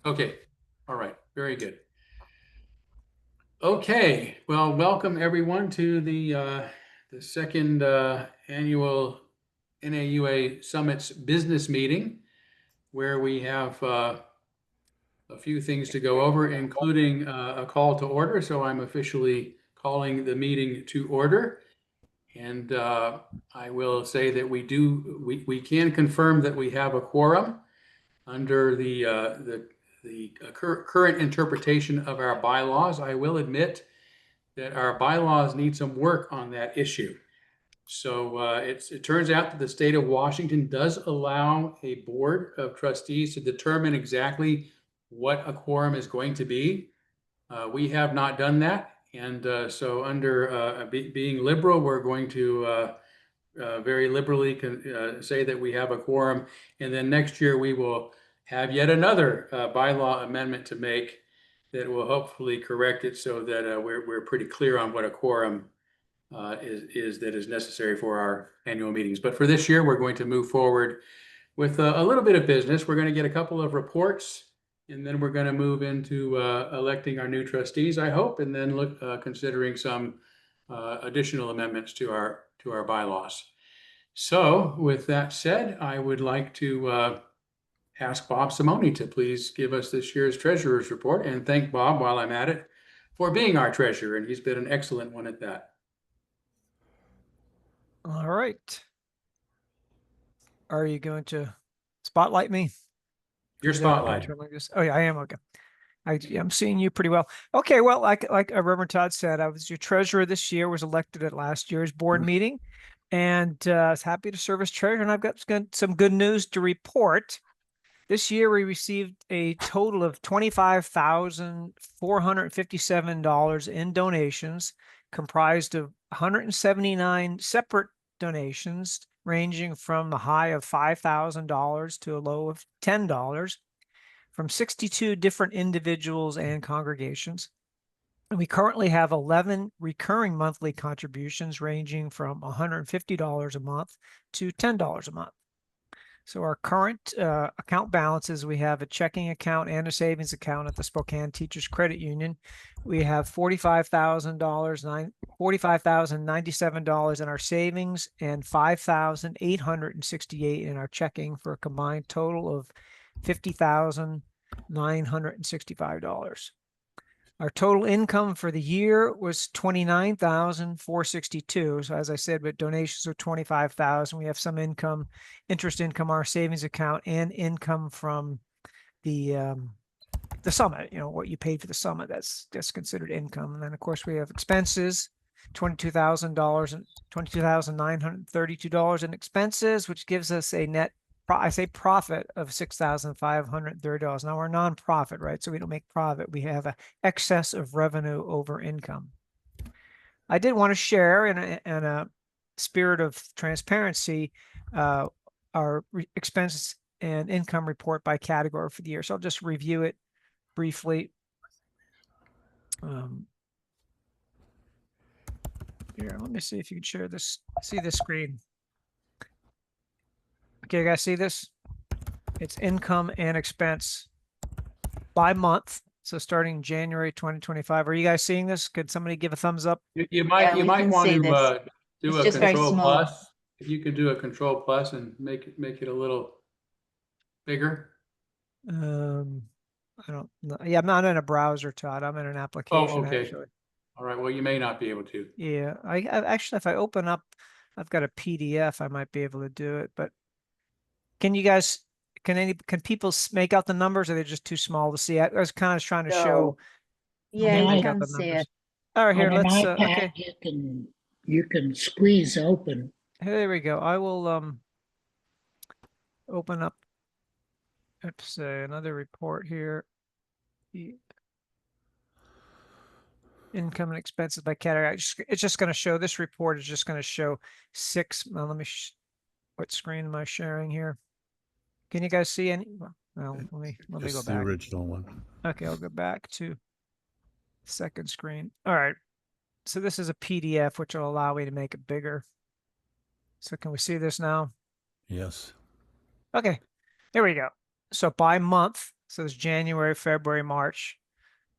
Okay. All right. Very good. Okay. Well, welcome everyone to the second annual NAUA Summit's business meeting, where we have a few things to go over, including a call to order. So I'm officially calling the meeting to order. And I will say that we can confirm that we have a quorum under the current interpretation of our bylaws. I will admit that our bylaws need some work on that issue. So it turns out that the state of Washington does allow a board of trustees to determine exactly what a quorum is going to be. We have not done that. And so under being liberal, we're going to very liberally say that we have a quorum. And then next year we will have yet another bylaw amendment to make that will hopefully correct it so that we're pretty clear on what a quorum is that is necessary for our annual meetings. But for this year, we're going to move forward with a little bit of business. We're going to get a couple of reports, and then we're going to move into electing our new trustees, I hope, and then look considering some additional amendments to our bylaws. So with that said, I would like to ask Bob Simone to please give us this year's treasurer's report, and thank Bob while I'm at it for being our treasurer, and he's been an excellent one at that. All right. Are you going to spotlight me? Your spotlight. Oh yeah, I am. Okay. I'm seeing you pretty well. Okay. Well, like Reverend Todd said, I was your treasurer this year, was elected at last year's board meeting, and I was happy to serve as treasurer. And I've got some good news to report. This year, we received a total of $25,457 in donations, comprised of 179 separate donations, ranging from the high of $5,000 to a low of $10, from 62 different individuals and congregations. And we currently have 11 recurring monthly contributions, ranging from $150 a month to $10 a month. So our current account balances, we have a checking account and a savings account at the Spokane Teachers Credit Union. We have $45,097 in our savings and $5,868 in our checking, for a combined total of $50,965. Our total income for the year was $29,462. So as I said, with donations of $25,000, we have some income, interest income, our savings account, and income from the summit. You know, what you paid for the summit, that's considered income. And then of course we have expenses, $22,932 in expenses, which gives us a net profit of $6,530. Now we're a nonprofit, right? So we don't make profit. We have an excess of revenue over income. I did want to share in a spirit of transparency our expenses and income report by category for the year. So I'll just review it briefly. Here, let me see if you can share this. See this screen. Okay, you guys see this? It's income and expense by month. So starting January 2025. Are you guys seeing this? Could somebody give a thumbs up? You might want to do a control plus. If you could do a control plus and make it a little bigger. I don't know. Yeah, I'm not in a browser, Todd. I'm in an application. Oh, okay. Actually. All right. Well, you may not be able to. Yeah, I actually, if I open up, I've got a PDF. I might be able to do it. But can you guys? Can people make out the numbers? Or are they just too small to see? I was kind of trying to show. Yeah, you can see it. All right, here, on let's. iPad, Okay. You can squeeze open. There we go. I will open up. Let's say another report here. Income and expenses by category. It's just going to show, this report is just going to show six. Now let me. What screen am I sharing here? Can you guys see any? Well, let me go back. The original one. Okay, I'll go back to second screen. All right. So this is a PDF, which will allow me to make it bigger. So can we see this now? Yes. Okay, there we go. So by month, So it's January, February, March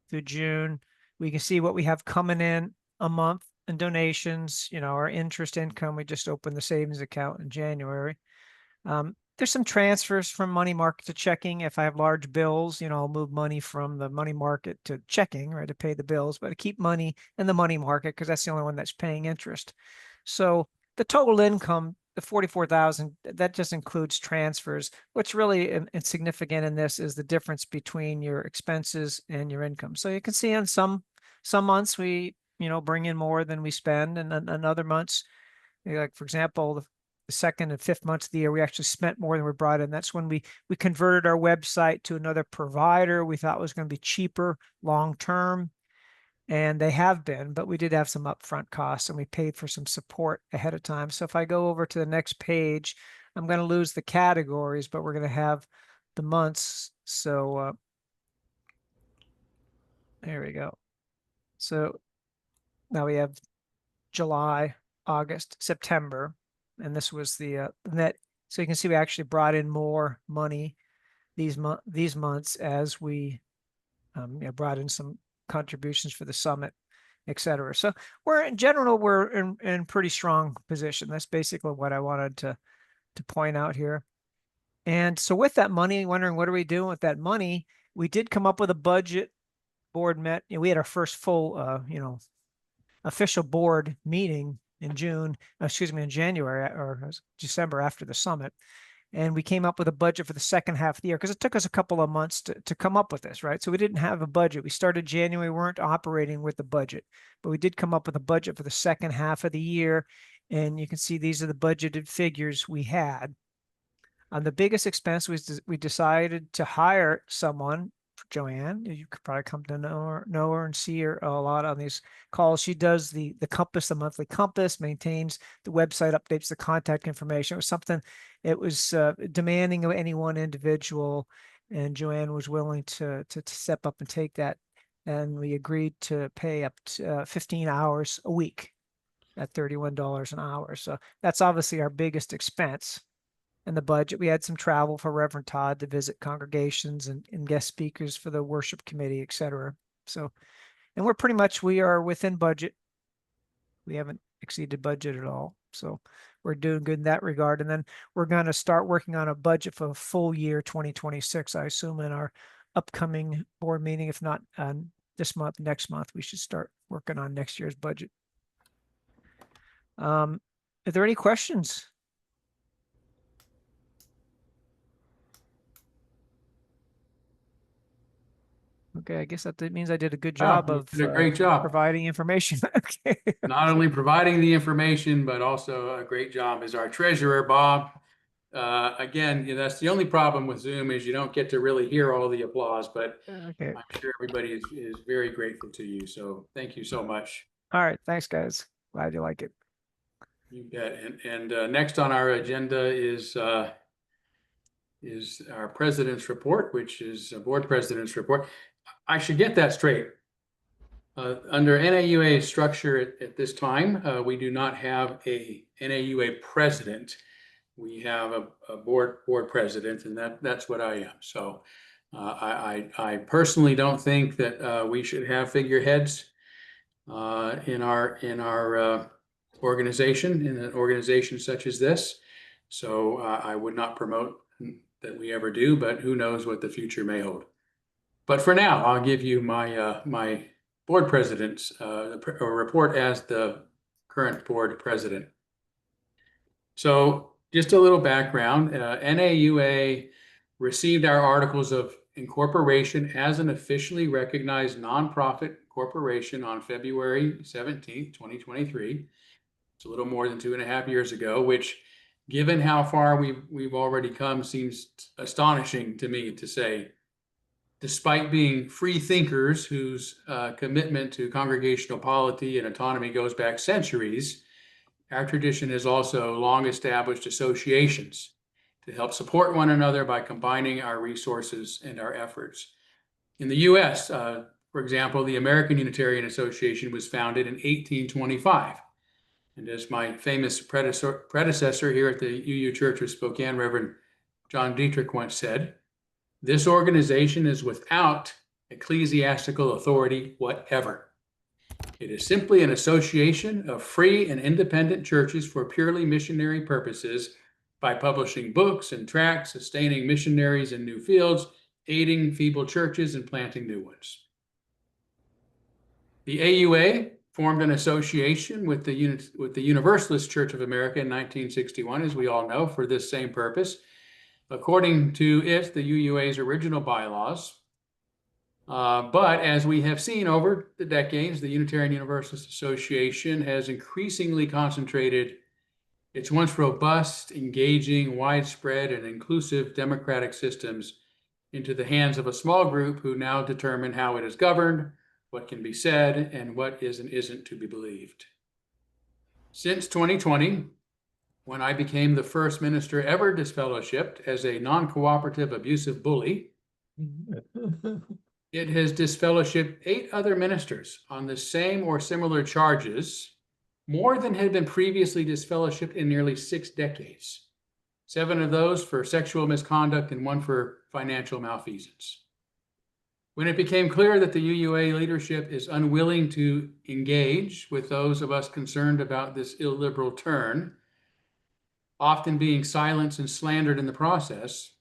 through June. We can see what we have coming in a month in donations, our interest income. We just opened the savings account in January. There's some transfers from money market to checking. If I have large bills, I'll move money from the money market to checking, right, to pay the bills, but I keep money in the money market because that's the only one that's paying interest. So the total income, the 44,000, that just includes transfers. What's really insignificant in this is the difference between your expenses and your income. So you can see on some months we, bring in more than we spend, and then other months, like for example, the second and fifth months of the year, we actually spent more than we brought in. That's when we converted our website to another provider. We thought it was going to be cheaper long term, and they have been, but we did have some upfront costs, and we paid for some support ahead of time. So if I go over to the next page, I'm going to lose the categories, but we're going to have the months. So there we go. So now we have July, August, September, and this was the net. So you can see we actually brought in more money these months as we brought in some contributions for the summit, et cetera. So in general, we're in pretty strong position. That's basically what I wanted to point out here. And so with that money, wondering what are we doing with that money? We did come up with a budget. Board met. We had our first full, official board meeting in January or December after the summit. And we came up with a budget for the second half of the year because it took us a couple of months to come up with this, right? So we didn't have a budget. We started January, we weren't operating with the budget, but we did come up with a budget for the second half of the year. And you can see these are the budgeted figures we had. The biggest expense was we decided to hire someone, Joanne. You could probably come to know her and see her a lot on these calls. She does the compass, the monthly compass, maintains the website, updates the contact information. It was something, it was demanding of any one individual, and Joanne was willing to step up and take that. And we agreed to pay up to 15 hours a week at $31 an hour. So that's obviously our biggest expense. And the budget, we had some travel for Reverend Todd to visit congregations and guest speakers for the worship committee, et cetera. So, and we are within budget. We haven't exceeded budget at all. So we're doing good in that regard. And then we're going to start working on a budget for a full year 2026. I assume in our upcoming board meeting, if not this month, next month, we should start working on next year's budget. Are there any questions? Okay, I guess that means I did a good job you of did a great job. providing information. Okay. Not only providing the information, but also a great job as our treasurer, Bob. Again, that's the only problem with Zoom is you don't get to really hear all the applause, but Okay. I'm sure everybody is very grateful to you. So thank you so much. All right. Thanks, guys. Glad you like it. You bet. And next on our agenda is our president's report, which is a board president's report. I should get that straight. Under NAUA structure at this time, we do not have a NAUA president. We have a board president, and that's what I am. So I personally don't think that we should have figureheads in our organization, in an organization such as this. So I would not promote that we ever do, but who knows what the future may hold. But for now, I'll give you my my board president's report as the current board president. So just a little background, NAUA received our articles of incorporation as an officially recognized nonprofit corporation on February 17th, 2023. It's a little more than 2.5 years ago, which, given how far we've already come, seems astonishing to me to say. Despite being free thinkers whose commitment to congregational polity and autonomy goes back centuries, our tradition has also long established associations to help support one another by combining our resources and our efforts. In the US, for example, the American Unitarian Association was founded in 1825. And as my famous predecessor here at the UU Church of Spokane, Reverend John Dietrich, once said, This organization is without ecclesiastical authority whatever. It is simply an association of free and independent churches for purely missionary purposes by publishing books and tracts, sustaining missionaries in new fields, aiding feeble churches, and planting new ones. The AUA formed an association with the Universalist Church of America in 1961, as we all know, for this same purpose. According to it, the UUA's original bylaws. But as we have seen over the decades, the Unitarian Universalist Association has increasingly concentrated its once robust, engaging, widespread, and inclusive democratic systems into the hands of a small group who now determine how it is governed, what can be said, and what is and isn't to be believed. Since 2020, when I became the first minister ever disfellowshipped as a non-cooperative abusive bully, it has disfellowshipped 8 other ministers on the same or similar charges, more than had been previously disfellowshipped in nearly 6 decades. 7 of those for sexual misconduct and 1 for financial malfeasance. When it became clear that the UUA leadership is unwilling to engage with those of us concerned about this illiberal turn, often being silenced and slandered in the process,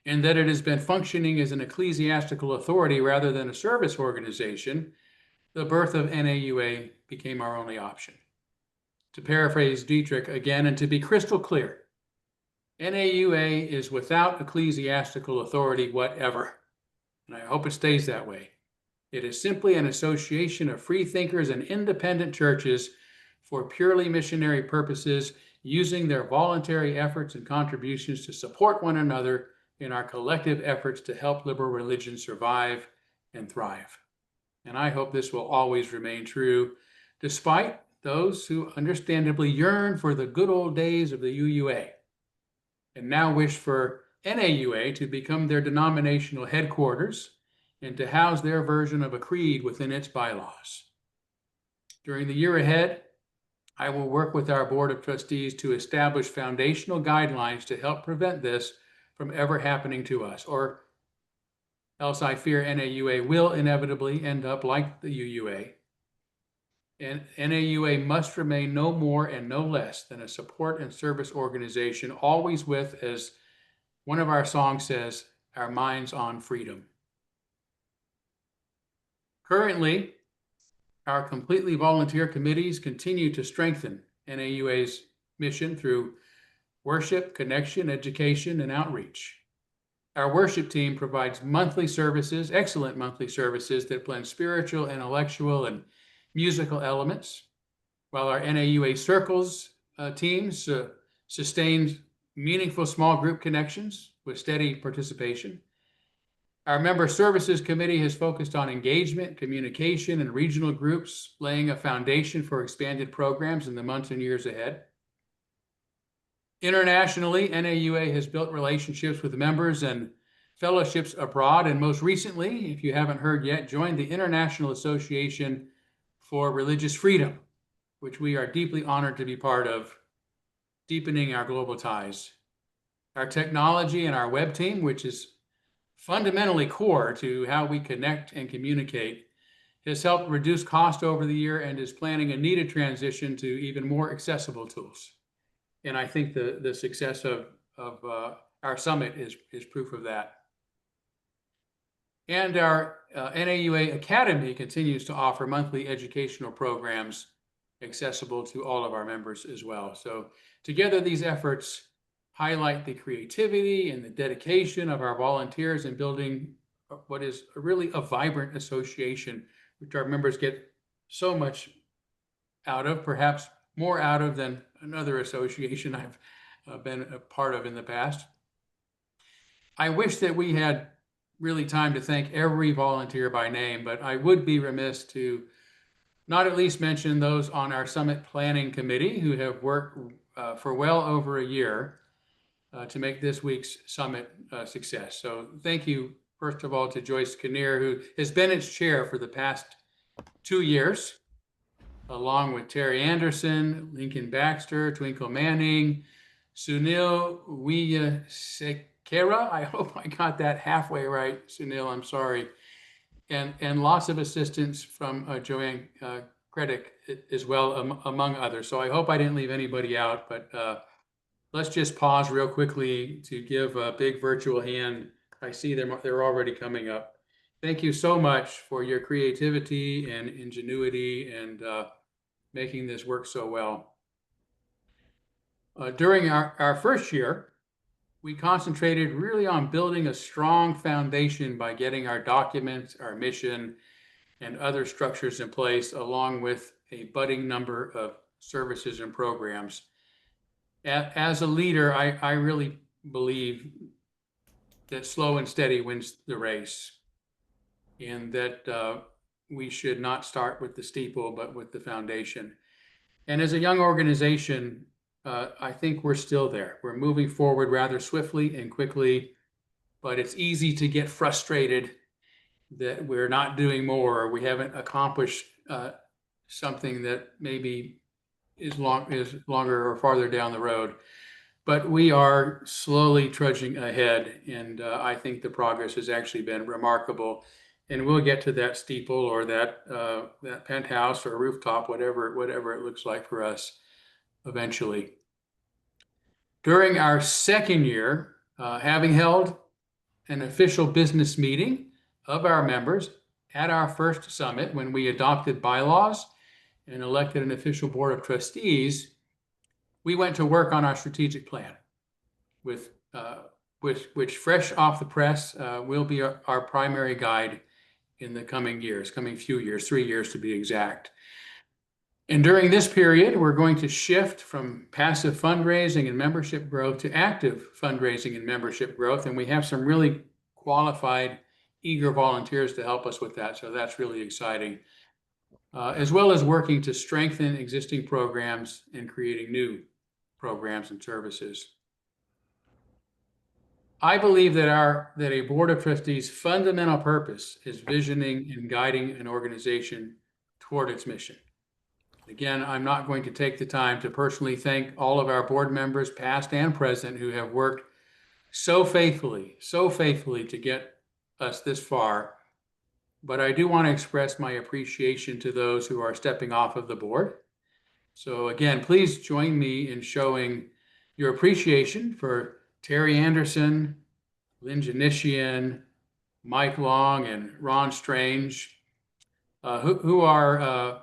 and that it has been functioning as an ecclesiastical authority rather than a service organization, the birth of NAUA became our only option. To paraphrase Dietrich again, and to be crystal clear, NAUA is without ecclesiastical authority whatever, and I hope it stays that way. It is simply an association of free thinkers and independent churches for purely missionary purposes, using their voluntary efforts and contributions to support one another in our collective efforts to help liberal religion survive and thrive. And I hope this will always remain true, despite those who understandably yearn for the good old days of the UUA and now wish for NAUA to become their denominational headquarters and to house their version of a creed within its bylaws. During the year ahead, I will work with our Board of Trustees to establish foundational guidelines to help prevent this from ever happening to us, or else I fear NAUA will inevitably end up like the UUA. And NAUA must remain no more and no less than a support and service organization, always with, as one of our songs says, our minds on freedom. Currently, our completely volunteer committees continue to strengthen NAUA's mission through worship, connection, education, and outreach. Our worship team provides monthly services, excellent monthly services that blend spiritual, intellectual, and musical elements, while our NAUA circles teams sustain meaningful small group connections with steady participation. Our Member Services Committee has focused on engagement, communication, and regional groups, laying a foundation for expanded programs in the months and years ahead. Internationally, NAUA has built relationships with members and fellowships abroad, and most recently, if you haven't heard yet, joined the International Association for Religious Freedom, which we are deeply honored to be part of, deepening our global ties. Our technology and our web team, which is fundamentally core to how we connect and communicate, has helped reduce cost over the year and is planning a needed transition to even more accessible tools. And I think the success of our summit is proof of that. And our NAUA Academy continues to offer monthly educational programs accessible to all of our members as well. So together, these efforts highlight the creativity and the dedication of our volunteers in building what is really a vibrant association, which our members get so much out of, perhaps more out of than another association I've been a part of in the past. I wish that we had really time to thank every volunteer by name, but I would be remiss to not at least mention those on our summit planning committee who have worked for well over a year to make this week's summit a success. So thank you, first of all, to Joyce Kinnear, who has been its chair for the past 2 years, along with Terry Anderson, Lincoln Baxter, Twinkle Manning, Sunil Wiyasekera, Kara, I hope I got that halfway right, Sunil, I'm sorry. And lots of assistance from Joanne Credit as well, among others. So I hope I didn't leave anybody out, but let's just pause real quickly to give a big virtual hand. I see they're already coming up. Thank you so much for your creativity and ingenuity and making this work so well. During our first year, we concentrated really on building a strong foundation by getting our documents, our mission, and other structures in place, along with a budding number of services and programs. As a leader, I really believe that slow and steady wins the race, and that we should not start with the steeple, but with the foundation. And as a young organization, I think we're still there. We're moving forward rather swiftly and quickly, but it's easy to get frustrated that we're not doing more, or we haven't accomplished something that maybe is longer or farther down the road. But we are slowly trudging ahead, and I think the progress has actually been remarkable. And we'll get to that steeple or that penthouse or rooftop, whatever it looks like for us eventually. During our second year, having held an official business meeting of our members at our first summit when we adopted bylaws and elected an official board of trustees, we went to work on our strategic plan, which fresh off the press will be our primary guide in the coming few years, 3 years to be exact. And during this period, we're going to shift from passive fundraising and membership growth to active fundraising and membership growth. And we have some really qualified, eager volunteers to help us with that. So that's really exciting, as well as working to strengthen existing programs and creating new programs and services. I believe that a board of trustees' fundamental purpose is visioning and guiding an organization toward its mission. Again, I'm not going to take the time to personally thank all of our board members, past and present, who have worked so faithfully to get us this far. But I do want to express my appreciation to those who are stepping off of the board. So again, please join me in showing your appreciation for Terry Anderson, Lynn Janician, Mike Long, and Ron Strange, who are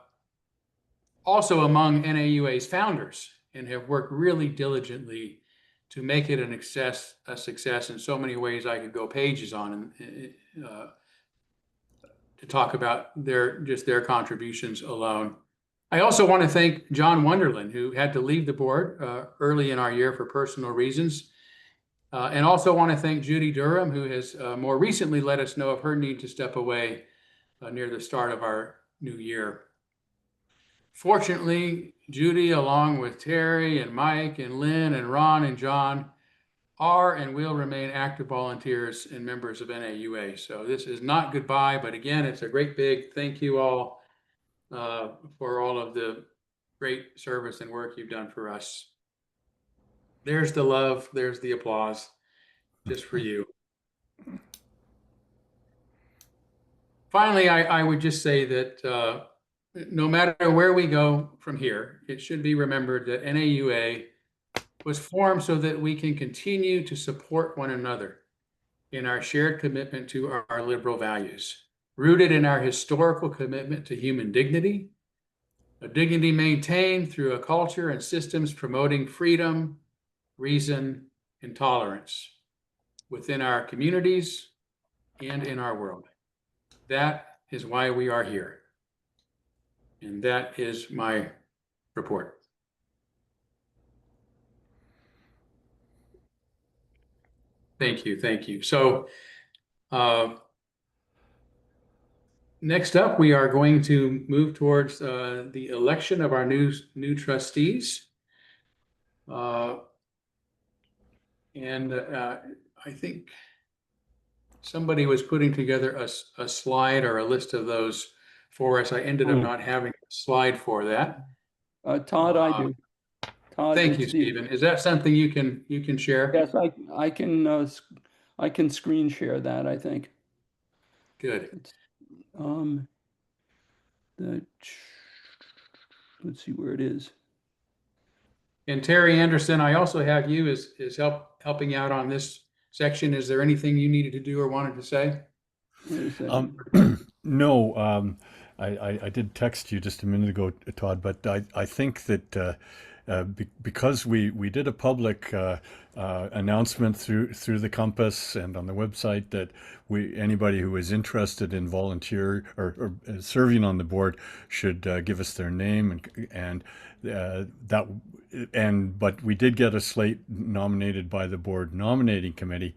also among NAUA's founders and have worked really diligently to make it a success in so many ways. I could go pages on to talk about their contributions alone. I also want to thank John Wonderland, who had to leave the board early in our year for personal reasons. And also want to thank Judy Durham, who has more recently let us know of her need to step away near the start of our new year. Fortunately, Judy, along with Terry and Mike and Lynn and Ron and John, are and will remain active volunteers and members of NAUA. So this is not goodbye, but again, it's a great big thank you all for all of the great service and work you've done for us. There's the love, there's the applause, just for you. Finally, I would just say that no matter where we go from here, it should be remembered that NAUA was formed so that we can continue to support one another in our shared commitment to our liberal values, rooted in our historical commitment to human dignity, a dignity maintained through a culture and systems promoting freedom, reason, and tolerance within our communities and in our world. That is why we are here. And that is my report. Thank you, thank you. So next up, we are going to move towards the election of our new trustees. And I think somebody was putting together a slide or a list of those for us. I ended up not having a slide for that. Todd, I do. Todd, Thank you, Stephen. Is that something you can share? Yes, I can I can screen share that, I think. Good. It's, the, let's see where it is. And Terry Anderson, I also have you as helping out on this section. Is there anything you needed to do or wanted to say? Wait a second. No, I did text you just a minute ago, Todd, but I think that because we did a public announcement through the Compass and on the website that anybody who is interested in volunteer or serving on the board should give us their name but we did get a slate nominated by the board nominating committee,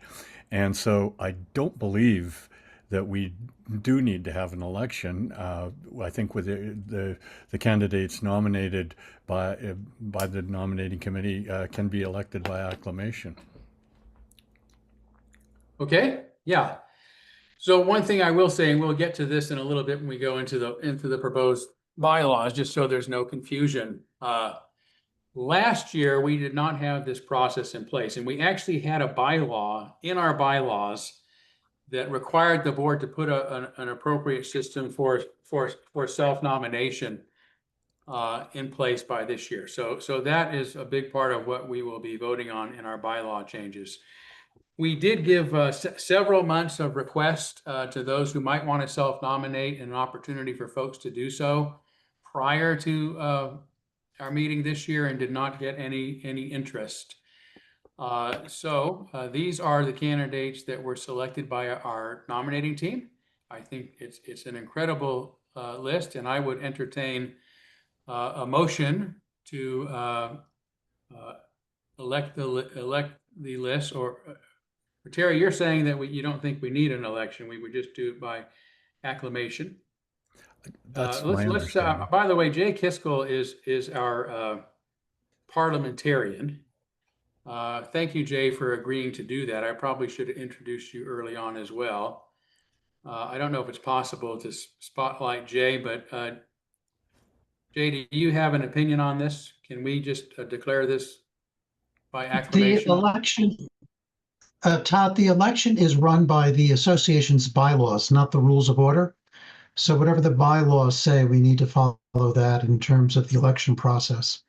and so I don't believe that we do need to have an election. I think with the candidates nominated by the nominating committee can be elected by acclamation. Okay, yeah. So one thing I will say, and we'll get to this in a little bit when we go into the proposed bylaws, just so there's no confusion. Last year, we did not have this process in place, and we actually had a bylaw in our bylaws that required the board to put an appropriate system for self-nomination in place by this year. So that is a big part of what we will be voting on in our bylaw changes. We did give several months of requests to those who might want to self-nominate, and an opportunity for folks to do so prior to our meeting this year, and did not get any interest. So these are the candidates that were selected by our nominating team. I think it's an incredible list, and I would entertain a motion to elect the list. Or Terry, you're saying that you don't think we need an election. We would just do it by acclamation. That's my understanding. By the way, Jay Kiskell is our parliamentarian. Thank you, Jay, for agreeing to do that. I probably should have introduced you early on as well. I don't know if it's possible to spotlight Jay, but Jay, do you have an opinion on this? Can we just declare this by acclamation? The election, Todd, the election is run by the association's bylaws, not the rules of order. So whatever the bylaws say, we need to follow that in terms of the election process.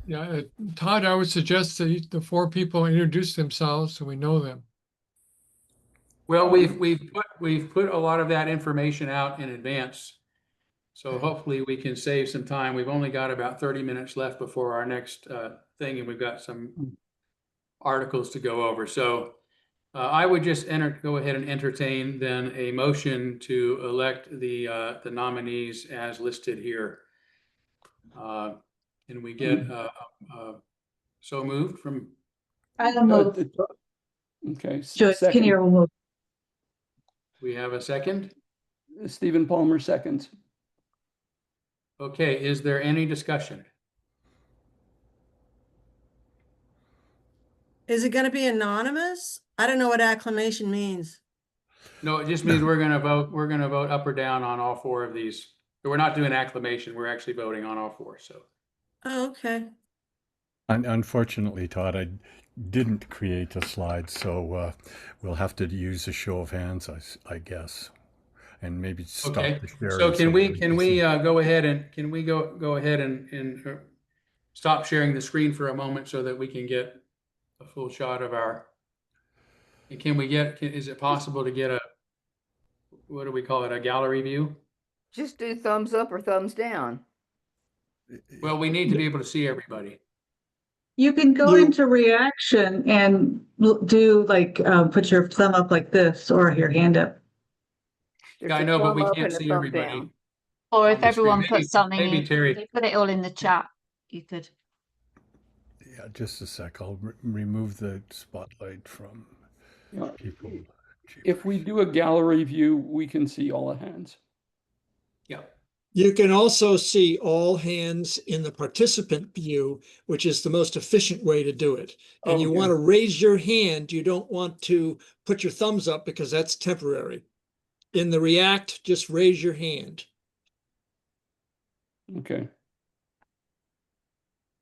Yeah, Todd, I would suggest that the four people introduce themselves so we know them. Well, we've put a lot of that information out in advance, so hopefully we can save some time. We've only got about 30 minutes left before our next thing, and we've got some articles to go over. So I would just go ahead and entertain then a motion to elect the nominees as listed here. Can we get so moved from? I'll move. Okay. Joyce Second. Kinnear will move. We have a second? Stephen Palmer seconds. Okay, is there any discussion? Is it going to be anonymous? I don't know what acclamation means. No, it just means we're going to vote up or down on all four of these. We're not doing acclamation. We're actually voting on all four. So. Oh, okay. Unfortunately, Todd, I didn't create a slide, so we'll have to use a show of hands, I guess, and maybe stop Okay. the sharing. So can we go ahead and stop sharing the screen for a moment so that we can get a full shot of our. And is it possible to get what do we call it, a gallery view? Just do thumbs up or thumbs down. Well, we need to be able to see everybody. You can go into reaction and do like, put your thumb up like this or your hand up. There's Yeah, I a know, but thumb we up can't and a see thumb everybody. down. Or on if the screen. everyone Maybe- puts something maybe in, Terry. they put it all in the chat. You could. Yeah, just a sec. I'll remove the spotlight from Yeah. people. If we do a gallery view, we can see all the hands. Yeah. You can also see all hands in the participant view, which is the most efficient way to do it. And you Okay. want to raise your hand. You don't want to put your thumbs up because that's temporary. In the React, just raise your hand. Okay.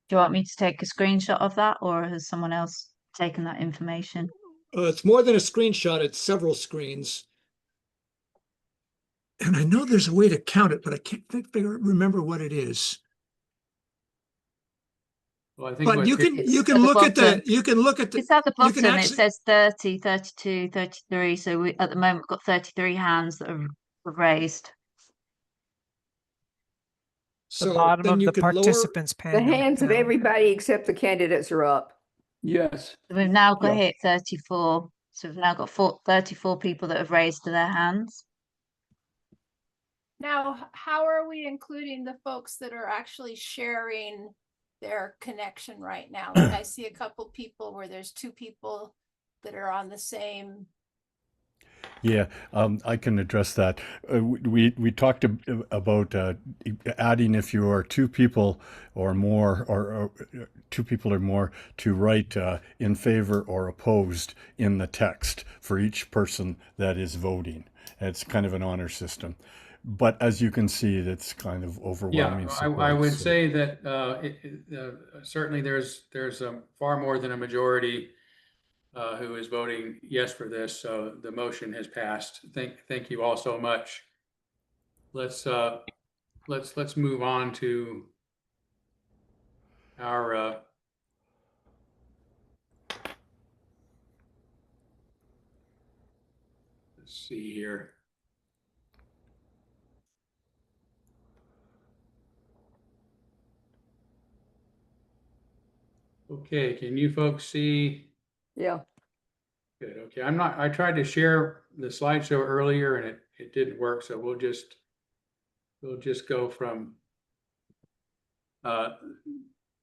Do you want me to take a screenshot of that, or has someone else taken that information? It's more than a screenshot, it's several screens. And I know there's a way to count it, but I can't remember what it is. Well, I think But what you Terry- can It's you at can the look at the bottom. you can look at the It's at the you can bottom. It actually says 30, 32, 33. So we at the moment we've got 33 hands that are raised. The so bottom then of you the can lower. participants The panel. hands of down. everybody except the candidates are up. Yes. So we've now got Yeah. hit 34. So we've now got 34 people that have raised their hands. Now, how are we including the folks that are actually sharing their connection right now? Like I see a couple people where there's two people that are on the same. Yeah, I can address that. We talked about adding if you are two people or more, or two people or more, to write in favor or opposed in the text for each person that is voting. It's kind of an honor system. But as you can see, that's kind of overwhelming Yeah, support. I would so- say that certainly there's far more than a majority who is voting yes for this. So the motion has passed. Thank you all so much. Let's move on to our let's see here. Okay, can you folks see? Yeah. Good, okay, I tried to share the slideshow earlier and it didn't work, so we'll just go from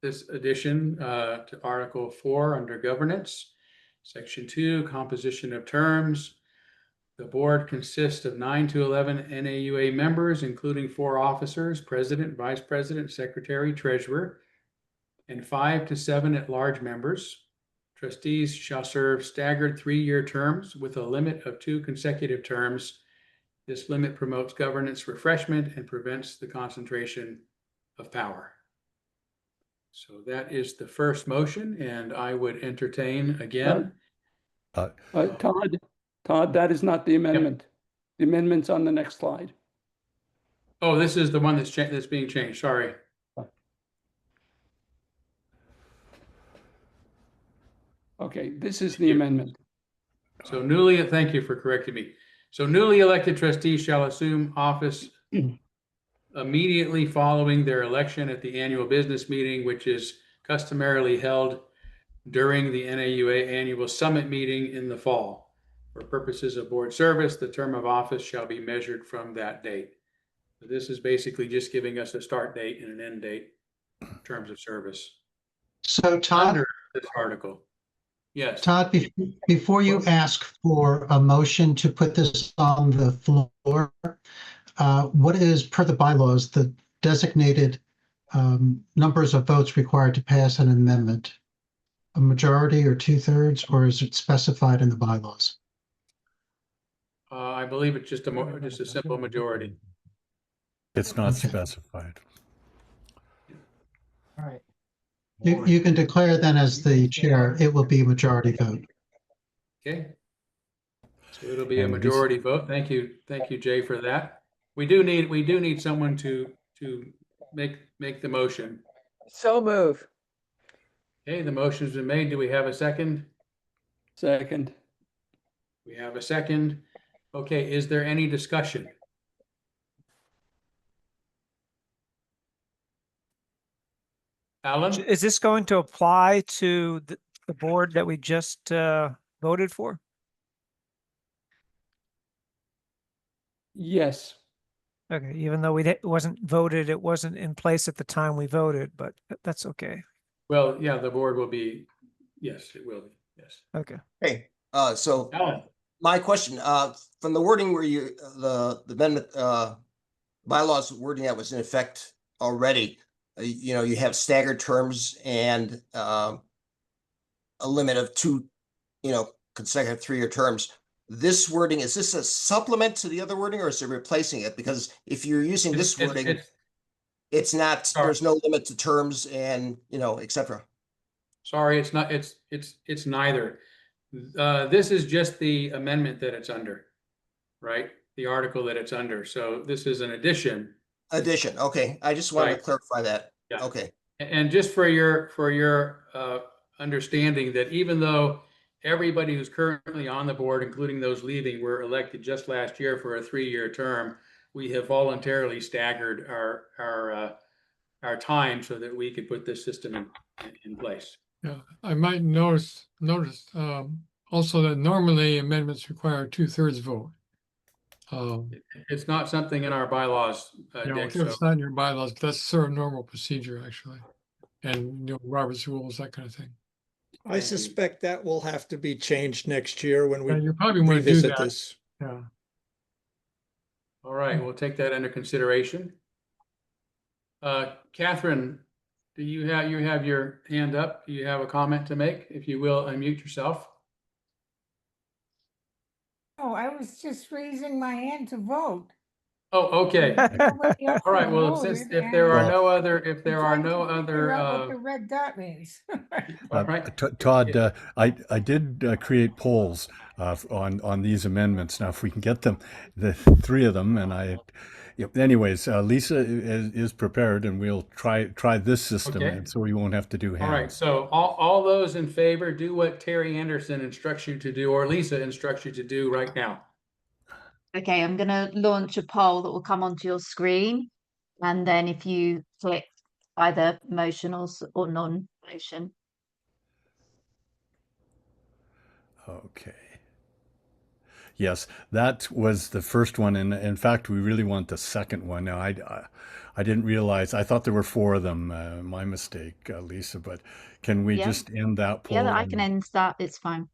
this addition to Article 4 under Governance, Section 2, Composition of Terms. The board consists of 9 to 11 NAUA members, including 4 officers, president, vice president, secretary, treasurer, and 5 to 7 at-large members. Trustees shall serve staggered 3-year terms with a limit of 2 consecutive terms. This limit promotes governance refreshment and prevents the concentration of power. So that is the first motion, and I would entertain again. Todd, that is not the amendment. The amendment's on the next slide. Oh, this is the one that's being changed. Sorry. Okay, this is the amendment. So thank you for correcting me. So newly elected trustees shall assume office immediately following their election at the annual business meeting, which is customarily held during the NAUA annual summit meeting in the fall. For purposes of board service, the term of office shall be measured from that date. So this is basically just giving us a start date and an end date in terms of service. So Todd, Under this article. Yes. Todd, before you ask for a motion to put this on the floor, what is, per the bylaws, the designated numbers of votes required to pass an amendment? A majority or 2/3, or is it specified in the bylaws? I believe it's just a simple majority. It's not Okay. specified. All right. You can declare then as the chair, it will be a majority vote. Okay. So it'll be a And this- majority vote. Thank you, Jay, for that. We do need someone to make the motion. So move. Okay, the motion's been made. Do we have a second? Second. We have a second. Okay, is there any discussion? Alan? Is this going to apply to the board that we just voted for? Yes. Okay, even though it wasn't voted, it wasn't in place at the time we voted, but that's okay. Well, yeah, the board will be, yes, it will be, yes. Okay. Hey, so Alan? my question, from the wording where the amendment, bylaws wording that was in effect already, you have staggered terms and a limit of 2, consecutive 3-year terms. This wording, is this a supplement to the other wording, or is it replacing it? Because if you're using this wording, it's not, there's no limit to terms and, et cetera. Sorry, it's not, it's neither. This is just the amendment that it's under, right? The article that it's under. So this is an addition. Addition, okay, I just wanted to Right. clarify that. Yeah. Okay, And just for your understanding that even though everybody who's currently on the board, including those leaving, were elected just last year for a 3-year term, we have voluntarily staggered our time so that we could put this system in place. Yeah, I might notice also that normally amendments require a 2/3 vote. It's not something in our bylaws, You know, Dick, if so it's not in your bylaws, but that's sort of normal procedure actually. And, you know, Robert's rules, that kind of thing. I suspect that will have to be changed next year when we And you probably want to do revisit that. this. Yeah. all right, we'll take that under consideration. Catherine, do you have your hand up? Do you have a comment to make? If you will, unmute yourself. Oh, I was just raising my hand to vote. Oh, okay. Nobody else All right. had Well, since voted, if there are and no other, if I'm there are trying to no figure out what other, the red dot means. all right. Todd, I did create polls on these amendments. Now, if we can get them, the 3 of them, and anyways, Lisa is prepared, and we'll try this system, Okay. and so we won't have to do hands. All right. So all those in favor, do what Terry Anderson instructs you to do, or Lisa instructs you to do right now. Okay, I'm going to launch a poll that will come onto your screen. And then if you click either motion or non-motion. Okay. Yes, that was the first one, and in fact, we really want the second one. Now, I didn't realize. I thought there were 4 of them. My mistake, Lisa. But can we just end that poll? Yeah, I can end that. It's fine.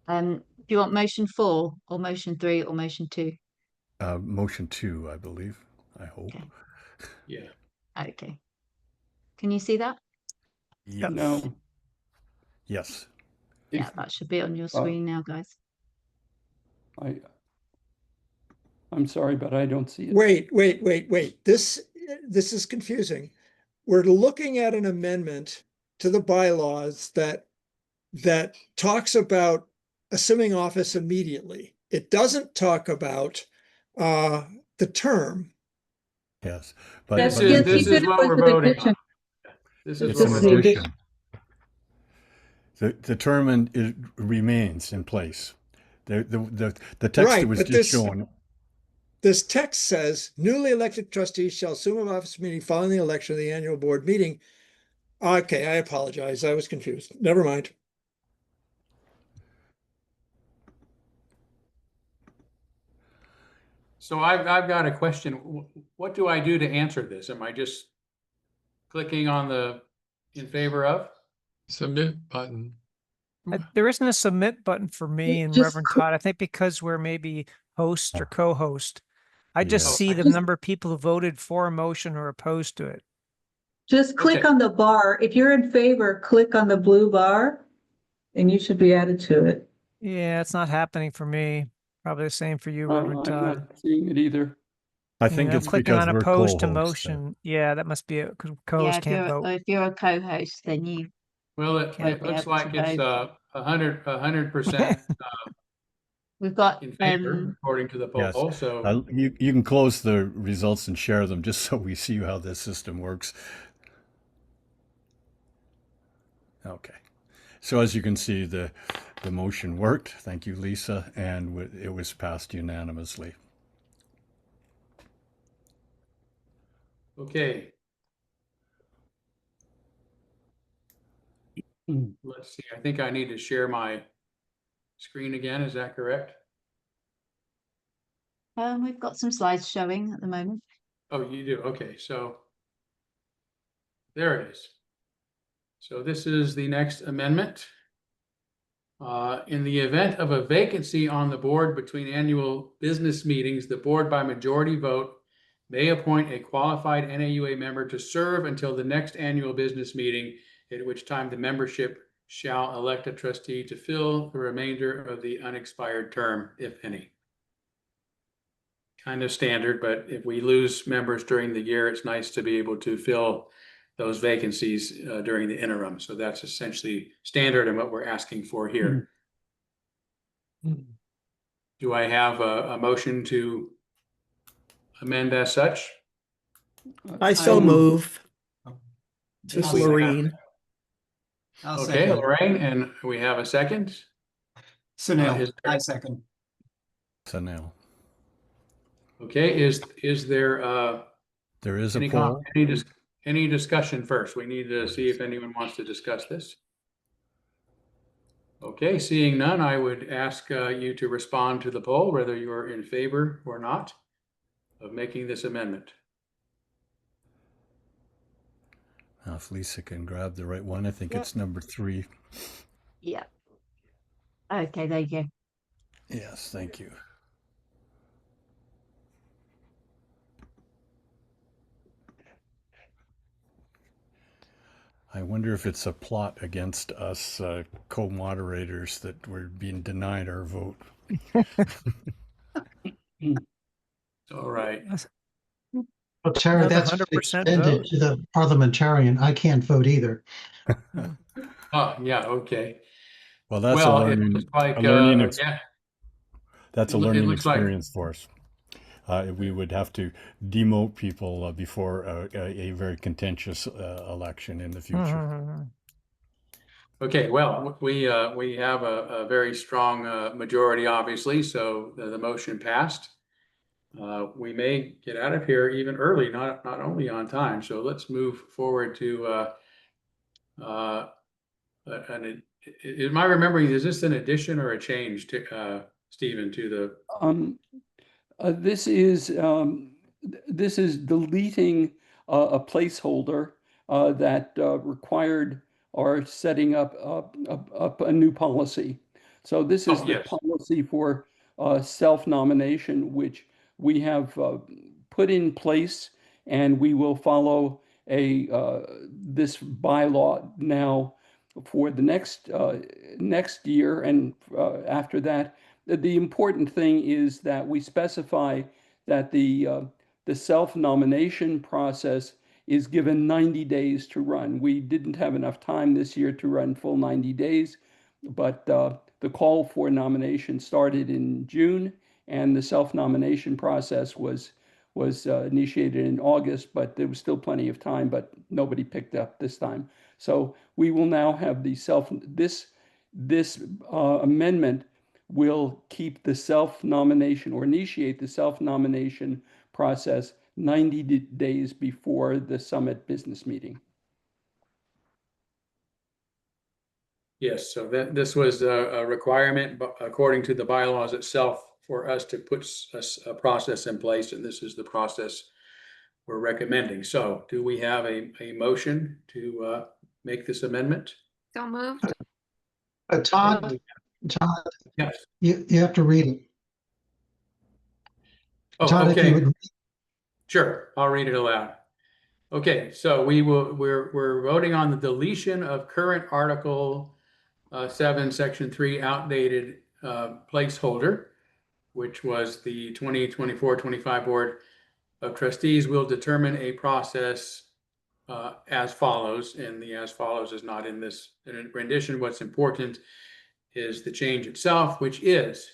Do you want motion 4 or motion 3 or motion 2? Motion 2, I believe. I hope. Okay. Yeah. Okay. Can you see that? Yes. No. Yes. Yeah, that should be on your screen now, guys. I'm sorry, but I don't see it. Wait. This is confusing. We're looking at an amendment to the bylaws that talks about assuming office immediately. It doesn't talk about the term. Yes, but This is what we're voting on. This is it's what an we're voting addition. The term it remains in place. The text Right, that was but just shown. This text says newly elected trustees shall assume office immediately following the election of the annual board meeting. Okay, I apologize. I was confused. Never mind. So I've got a question. What do I do to answer this? Am I just clicking on the in favor of? Submit button. There isn't a submit button for me and Just Reverend Todd. I think because we're maybe host or co-host. I just Yeah. see the number of people who voted for a motion or opposed to it. Just click Okay. on the bar. If you're in favor, click on the blue bar and you should be added to it. Yeah, it's not happening for me. Probably the same for you, I'm Reverend Todd. not seeing it either. I Yeah, think I'm it's clicking because on we're opposed to co-hosts. motion. Yeah, that must be it because Yeah, co-host can't vote. if you're a co-host, then you Well, it Can't be looks able like to it's vote. 100% we've got in favor according to the Yes. poll. So You can close the results and share them just so we see how this system works. Okay. So as you can see, the motion worked. Thank you, Lisa, and it was passed unanimously. okay. Let's see. I think I need to share my screen again. Is that correct? we've got some slides showing at the moment. Oh, you do. Okay. So there it is. So this is the next amendment. In the event of a vacancy on the board between annual business meetings, the board by majority vote may appoint a qualified NAUA member to serve until the next annual business meeting, at which time the membership shall elect a trustee to fill the remainder of the unexpired term, if any. kind of standard, but if we lose members during the year, it's nice to be able to fill those vacancies during the interim. So that's essentially standard and what we're asking for here. Do I have a motion to amend as such? I so move. This is We have- Lorraine. Okay, Lorraine, and we have a second. Sunil, I second. So now Okay, is there there is a any poll. any discussion first? We need to see if anyone wants to discuss this. Okay, seeing none, I would ask you to respond to the poll, whether you're in favor or not of making this amendment. Now, if Lisa can grab the right one, I think Yep. it's number 3. Yeah. Okay, there you go. Yes, thank you. I wonder if it's a plot against us co-moderators that we're being denied our vote. All right. Well, Terry, Another that's 100% extended vote. to the parliamentarian. I can't vote either. Oh, yeah, okay. Well, that's Well, a it learning, looks like, yeah, that's a it learning looks like- experience for us. We would have to demote people before a very contentious election in the future. Okay, well, we have a very strong majority, obviously, so the motion passed. We may get out of here even early, not only on time. So let's move forward to am I remembering, is this an addition or a change to Stephen, to the This is deleting a placeholder that required our setting up a new policy. So this is the yes. policy for self-nomination, which we have put in place, and we will follow this bylaw now for the next year, and after that. The important thing is that we specify that the self-nomination process is given 90 days to run. We didn't have enough time this year to run full 90 days, but the call for nomination started in June, and the self-nomination process was initiated in August, but there was still plenty of time, but nobody picked up this time. So we will now have this amendment will keep the self-nomination or initiate the self-nomination process 90 days before the summit business meeting. Yes, so this was a requirement, but according to the bylaws itself, for us to put a process in place, and this is the process we're recommending. So do we have a motion to make this amendment? So moved. Todd, Yes. you have to read it. Oh, Todd, if you okay. would, Sure, I'll read it aloud. Okay, so we're voting on the deletion of current Article 7, Section 3 outdated placeholder, which was the 2024-25 Board of Trustees will determine a process as follows, and the as follows is not in this rendition. What's important is the change itself, which is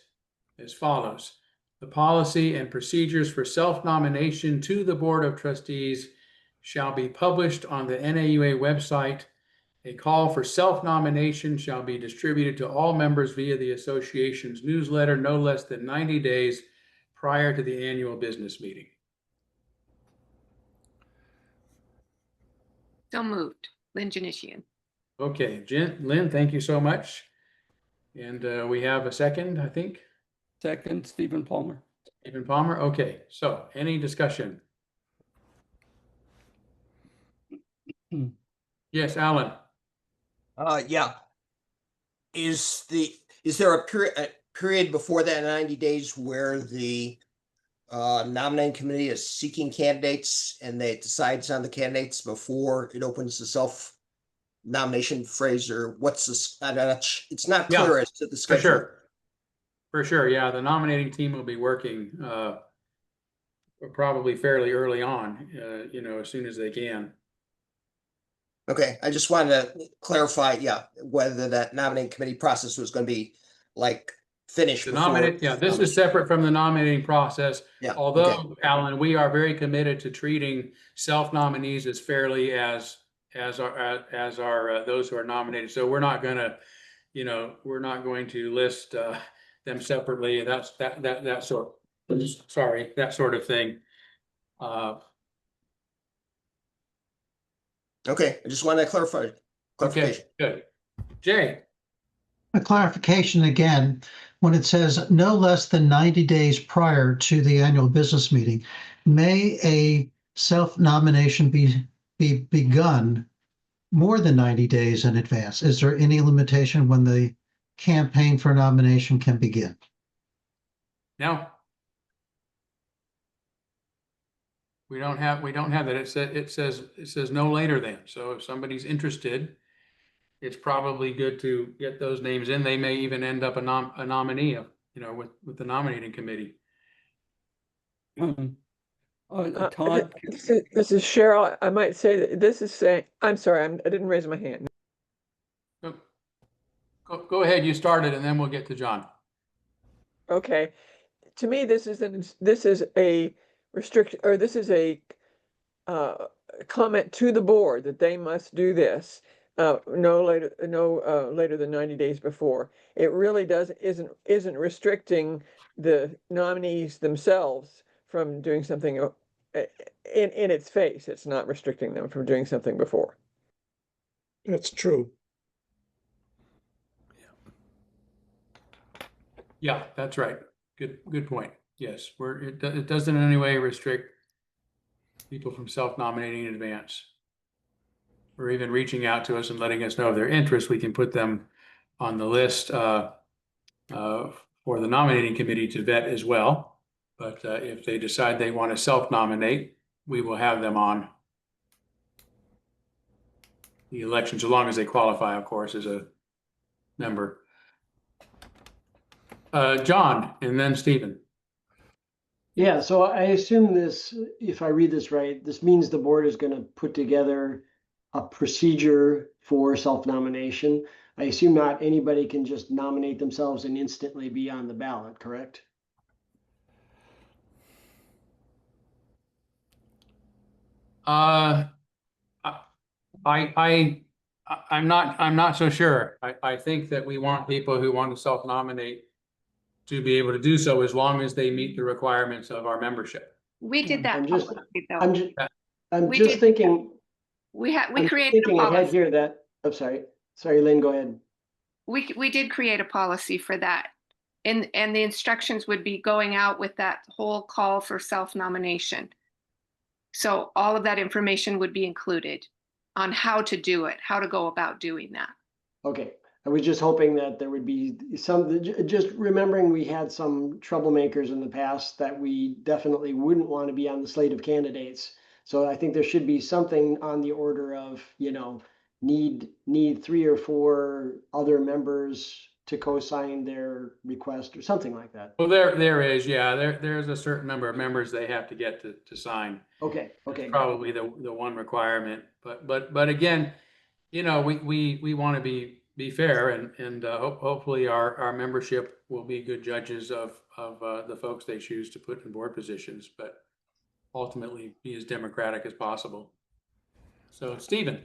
as follows. The policy and procedures for self-nomination to the Board of Trustees shall be published on the NAUA website. A call for self-nomination shall be distributed to all members via the association's newsletter no less than 90 days prior to the annual business meeting. So moved. Lynn Janician. Okay, Lynn, thank you so much. And we have a second, I think. Second, Stephen Palmer. Stephen Palmer. Okay, so any discussion? Yes, Alan. Yeah. Is there a period before that 90 days where the nominating committee is seeking candidates and they decides on the candidates before it opens the self-nomination phrase, or what's this? It's not clear as to the schedule. For sure. Yeah, the nominating team will be working probably fairly early on, as soon as they can. Okay, I just wanted to clarify, yeah, whether that nominating committee process was going to be like finished The before. nominate, yeah, this is separate from the nominating process. Yeah, Although, okay. Alan, we are very committed to treating self-nominees as fairly as are those who are nominated. So we're not gonna, we're not going to list them separately. That sort of thing. Okay, I just wanted to clarify. Clarification. Okay, good. Jay. A clarification again, when it says no less than 90 days prior to the annual business meeting, may a self-nomination be begun more than 90 days in advance? Is there any limitation when the campaign for nomination can begin? No. We don't have that. It says no later than. So if somebody's interested, it's probably good to get those names in. They may even end up a nominee, with the nominating committee. Todd? This is Cheryl. I might say that this is saying, I'm sorry, I didn't raise my hand. Go ahead, you started, and then we'll get to John. Okay. To me, this is a restriction, or this is a comment to the board that they must do this no later than 90 days before. It really isn't restricting the nominees themselves from doing something in its face. It's not restricting them from doing something before. That's true. Yeah, that's right. Good point. Yes, it doesn't in any way restrict people from self-nominating in advance, or even reaching out to us and letting us know of their interest. We can put them on the list for the nominating committee to vet as well. But if they decide they want to self-nominate, we will have them on the election, so long as they qualify, of course, as a member. John, and then Stephen. Yeah, so I assume this, if I read this right, this means the board is going to put together a procedure for self-nomination. I assume not anybody can just nominate themselves and instantly be on the ballot, correct? I'm not so sure. I think that we want people who want to self-nominate to be able to do so as long as they meet the requirements of our membership. We did that. I'm just We thinking. We I'm created thinking a ahead policy. here that, I'm sorry, Lynn, go ahead. We did create a policy for that. And the instructions would be going out with that whole call for self-nomination. So all of that information would be included on how to do it, how to go about doing that. Okay, I was just hoping that there would be some, just remembering we had some troublemakers in the past that we definitely wouldn't want to be on the slate of candidates. So I think there should be something on the order of, need 3 or 4 other members to co-sign their request or something like that. Well, there is, yeah, there's a certain number of members they have to get to sign. Okay. That's probably the one requirement, but again, we want to be fair, and hopefully our membership will be good judges of the folks they choose to put in board positions, but ultimately be as democratic as possible. So, Stephen.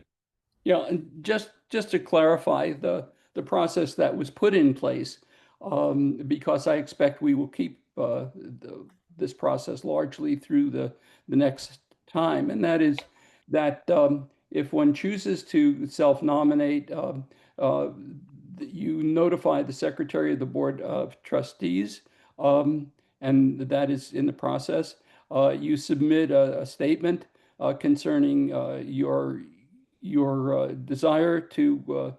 Yeah, and just to clarify the process that was put in place, because I expect we will keep this process largely through the next time, and that is that if one chooses to self-nominate, you notify the Secretary of the Board of Trustees, and that is in the process. You submit a statement concerning your desire to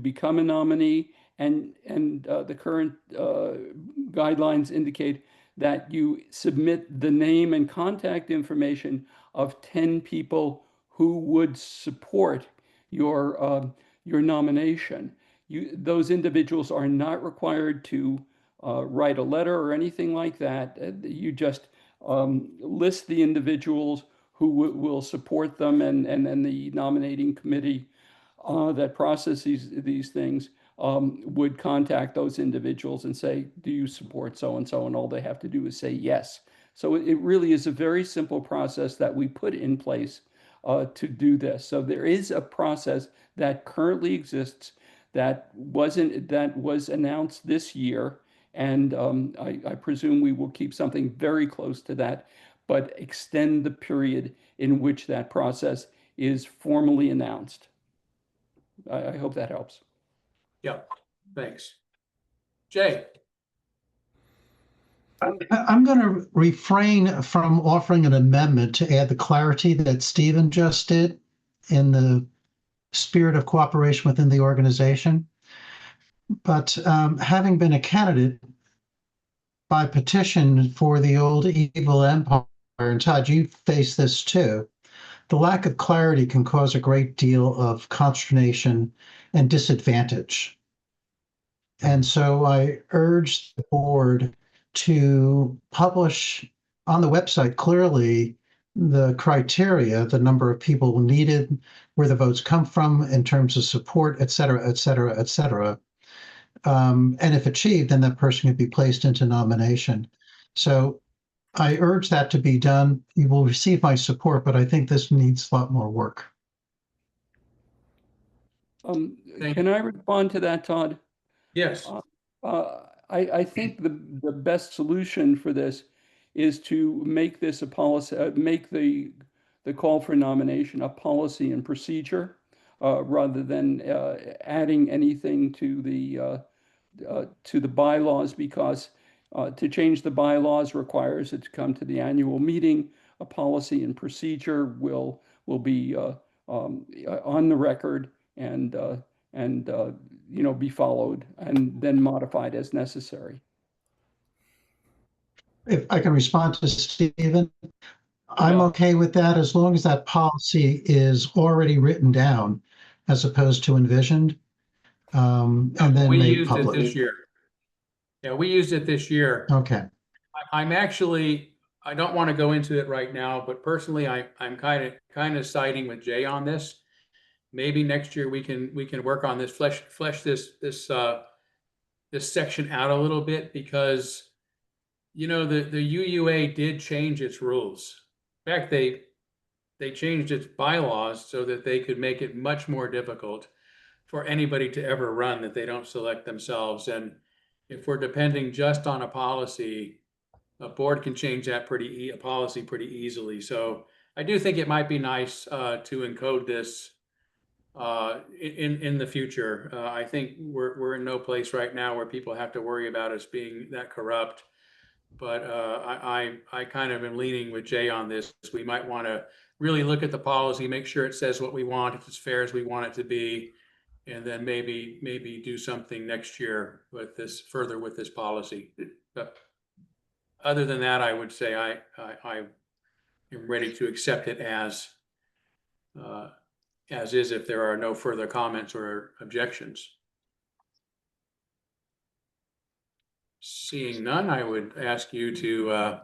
become a nominee, and the current guidelines indicate that you submit the name and contact information of 10 people who would support your nomination. Those individuals are not required to write a letter or anything like that. You just list the individuals who will support them, and the nominating committee that processes these things would contact those individuals and say, do you support so-and-so? And all they have to do is say yes. So it really is a very simple process that we put in place to do this. So there is a process that currently exists that was announced this year. And I presume we will keep something very close to that, but extend the period in which that process is formally announced. I hope that helps. Yeah, thanks. Jay. I'm going to refrain from offering an amendment to add the clarity that Stephen just did in the spirit of cooperation within the organization. But having been a candidate by petition for the old evil empire, and Todd, you face this too, the lack of clarity can cause a great deal of consternation and disadvantage. And so I urge the board to publish on the website clearly the criteria, the number of people needed, where the votes come from in terms of support, et cetera, et cetera, et cetera. And if achieved, then that person can be placed into nomination. So I urge that to be done. You will receive my support, but I think this needs a lot more work. Can I respond to that, Todd? Yes. I think the best solution for this is to make this a policy, make the call for nomination a policy and procedure, rather than adding anything to the bylaws, because to change the bylaws requires it to come to the annual meeting. A policy and procedure will be on the record and be followed and then modified as necessary. If I can respond to Stephen, I'm okay with that as long as that policy is already written down as opposed to envisioned, and then we made used public. it this year. Yeah, we used it this year. Okay. I'm actually, I don't want to go into it right now, but personally, I'm kind of siding with Jay on this. Maybe next year we can work on this, flesh this section out a little bit, because the UUA did change its rules. In fact, they changed its bylaws so that they could make it much more difficult for anybody to ever run that they don't select themselves. And if we're depending just on a policy, a board can change that policy pretty easily. So I do think it might be nice to encode this in the future. I think we're in no place right now where people have to worry about us being that corrupt. But I kind of am leaning with Jay on this. We might want to really look at the policy, make sure it says what we want, it's as fair as we want it to be, and then maybe do something next year with this policy. But other than that, I would say I am ready to accept it as is if there are no further comments or objections. Seeing none, I would ask you to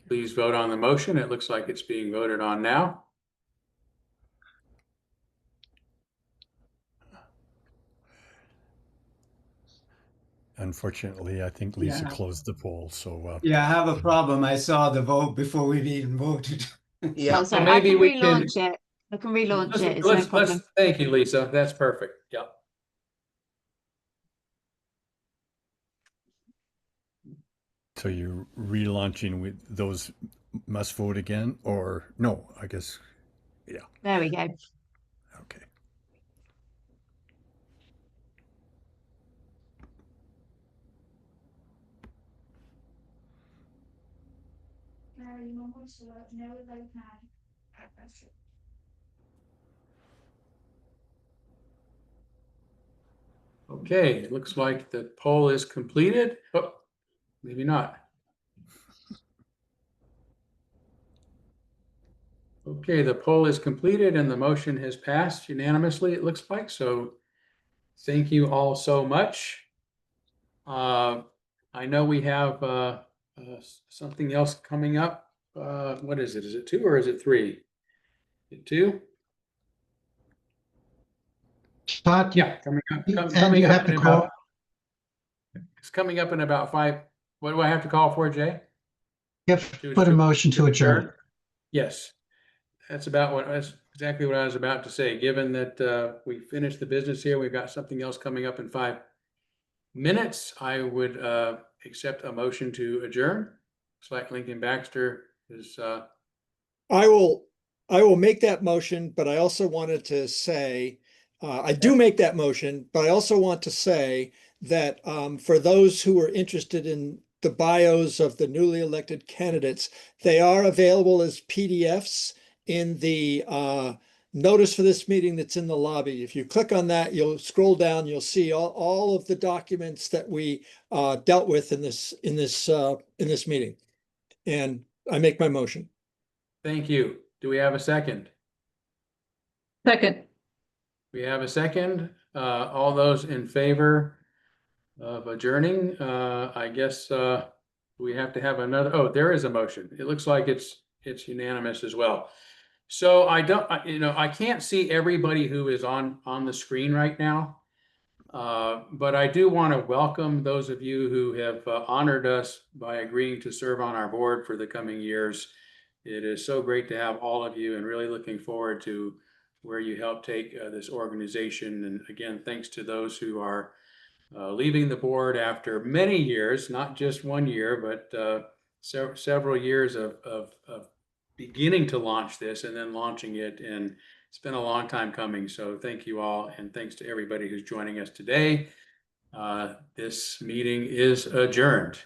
please vote on the motion. It looks like it's being voted on now. Unfortunately, I think Lisa Yeah. closed the poll, so Yeah, I have a problem. I saw the vote before we've even voted. Yeah. Oh, So sorry, maybe I can we can relaunch it. I can relaunch it. It's no let's problem. thank you, Lisa. That's perfect. Yeah. so you're relaunching with those must vote again, or no? I guess, yeah. There we go. Okay. Okay, it looks like the poll is completed. Oh, maybe not. Okay, the poll is completed and the motion has passed unanimously, it looks like. So thank you all so much. I know we have something else coming up. What is it? Is it 2 or is it 3? Is it 2? Todd, Yeah, coming and coming you up have to in call. about, it's coming up in about 5. What do I have to call for, Jay? You have to put a motion to adjourn. Yes, that's exactly what I was about to say. Given that we finished the business here, we've got something else coming up in 5 minutes. I would accept a motion to adjourn. Looks like Lincoln Baxter is. I will make that motion, but I also wanted to say, I do make that motion, but I also want to say that for those who are interested in the bios of the newly elected candidates, they are available as PDFs in the notice for this meeting that's in the lobby. If you click on that, you'll scroll down, you'll see all of the documents that we dealt with in this meeting. And I make my motion. Thank you. Do we have a second? Second. We have a second. All those in favor of adjourning, I guess we have to have another. Oh, there is a motion. It looks like it's unanimous as well. So I can't see everybody who is on the screen right now. But I do want to welcome those of you who have honored us by agreeing to serve on our board for the coming years. It is so great to have all of you and really looking forward to where you help take this organization. And again, thanks to those who are leaving the board after many years, not just 1 year, but several years of beginning to launch this and then launching it. And it's been a long time coming. So thank you all. And thanks to everybody who's joining us today. This meeting is adjourned.